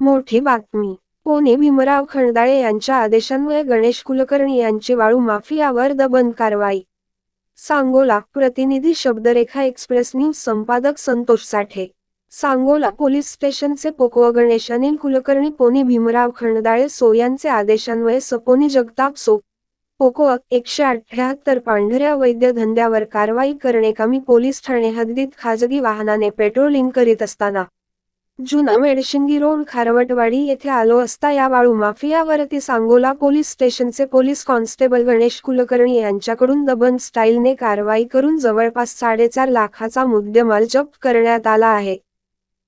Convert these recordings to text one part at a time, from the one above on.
मोठी बातमी. पोने भीमराव खंडाळे यांच्या आदेशान्वये गणेश कुलकर्णी यांची वाळू माफियावर दबंग कारवाई. सांगोला. प्रतिनिधी शब्दरेखा एक्सप्रेस न्यूज संपादक संतोष साठे. सांगोला पोलीस स्टेशनचे पोको गणेश अनिल कुलकर्णी पोनी भीमराव खंडाळे सो यांचे आदेशान्वये सपोनी जगताप सो पोको 178 पांढऱ्या वैद्य धंद्यावर कारवाई करण्याकामी पोलीस ठाणे हद्दीत खाजगी वाहनाने पेट्रोलिंग करीत असताना जुना मेडशिंगी रोड खारवटवाडी येथे आलो असता या वाळू माफियावरती सांगोला पोलीस स्टेशनचे पोलीस कॉन्स्टेबल गणेश कुलकर्णी यांच्याकडून दबंग स्टाईलने कारवाई करून जवळपास 4.5 लाखाचा मुद्देमाल जप्त करण्यात आला आहे.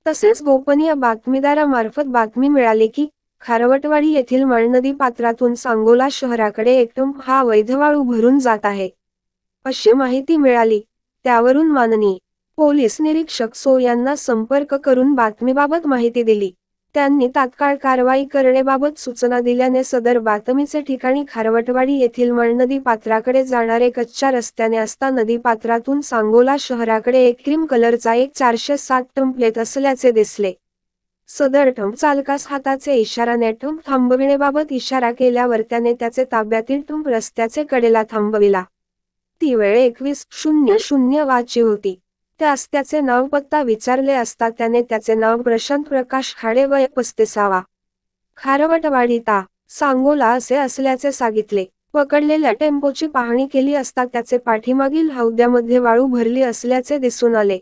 तसेच गोपनीय बातमीदारामार्फत बातमी मिळाली की खारवटवाडी येथील मळनदी पात्रातून सांगोला शहराकडे एकदम हा अवैध वाळू भरून जात आहे अशी माहिती मिळाली. त्यावरून माननीय पोलीस निरीक्षक सो यांना संपर्क करून बातमीबाबत माहिती दिली. त्यांनी तात्काळ कारवाई करण्याबाबत सूचना दिल्याने सदर बातमीचे ठिकाणी खारवटवाडी येथील मळनदी पात्राकडे जाणारे कच्च्या रस्त्याने असता नदी पात्रातून सांगोला शहराकडे एक क्रीम कलरचा एक 407 टंप येत असल्याचे दिसले. सदर टंप चालकास हाताचे इशाराने टंप थांबविण्याबाबत इशारा केल्यावर त्याने त्याचे ताब्यातील टंप रस्त्याचे कडेला थांबविला. ती वेळ 21:00 वाजची होती. त्यास त्याचे नाव पत्ता विचारले असता त्याने त्याचे नाव प्रशांत प्रकाश खाडे वय 35 खारवटवाडी ता सांगोला असे असल्याचे सांगितले. पकडलेल्या टेम्पोची पाहणी केली असता त्याचे पाठीमागील हौद्यामध्ये वाळू भरली असल्याचे दिसून आले.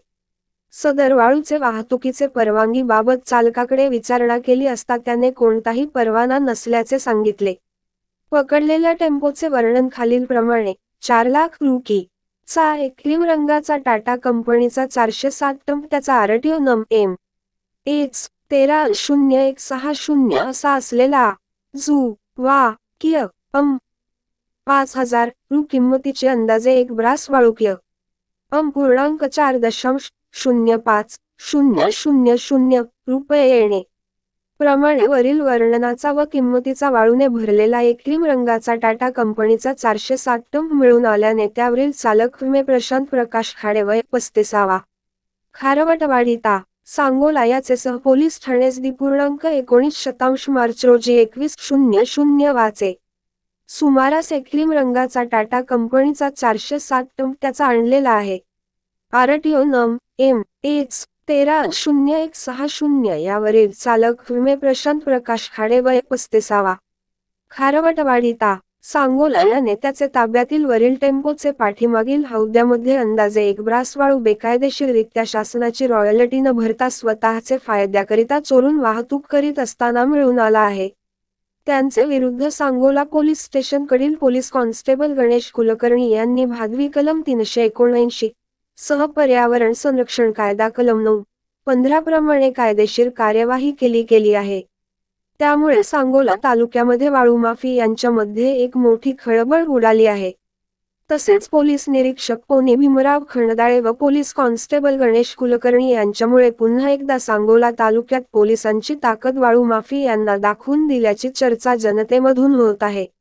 सदर वाळूचे वाहतुकीचे परवानगी बाबत चालकाकडे विचारणा केली असता त्याने कोणताही परवाना नसल्याचे सांगितले. पकडलेल्या टेम्पोचे वर्णन खालीलप्रमाणे 4 लाख रुपये चा एक क्रीम रंगाचा टाटा कंपनीचा 407 टंप त्याचा आरटीओ नंबर MH130160 असा असलेला जु वा किय 5000 रु किंमतीचे अंदाजे एक ब्रास वाळूकिय पूर्णांक 4.050000 रुपये येणे प्रमाणे वरील वर्णनाचा व किंमतीचा वाळूने भरलेला एक क्रीम रंगाचा टाटा कंपनीचा 407 टंप मिळून आल्याने त्यावरील चालक विमे प्रशांत प्रकाश खाडे वय 35 खारवटवाडी ता सांगोला याचे सह पोलीस ठाणेच दिनांक 19 मार्च रोजी 21:00 वाचे सुमारास एक क्रीम रंगाचा टाटा कंपनीचा 407 टंप त्याचा आणलेला आहे. आरटीओ नंबर MH130160 यावरील चालक विमे प्रशांत प्रकाश खाडे वय 35 खारवटवाडी ता सांगोला याने त्याचे ताब्यातील वरील टेम्पोचे पाठीमागील हौद्यामध्ये अंदाजे एक ब्रास वाळू बेकायदेशीररित्या शासनाची रॉयल्टी न भरता स्वतःचे फायद्याकरिता चोरून वाहतूक करीत असताना मिळून आला आहे. त्यांचे विरुद्ध सांगोला पोलीस स्टेशनकडील पोलीस कॉन्स्टेबल गणेश कुलकर्णी यांनी भादवी कलम 379 सह पर्यावरण संरक्षण कायदा कलम 9(15) प्रमाणे कायदेशीर कार्यवाही केली आहे. त्यामुळे सांगोला तालुक्यामध्ये वाळू माफी यांच्यामध्ये एक मोठी खळबळ उडाली आहे. तसेच पोलीस निरीक्षक पोने भीमराव खंडाळे व पोलीस कॉन्स्टेबल गणेश कुलकर्णी यांच्यामुळे पुन्हा एकदा सांगोला तालुक्यात पोलिसांची ताकद वाळू माफी यांना दाखवून दिल्याची चर्चा जनतेमधून होत आहे.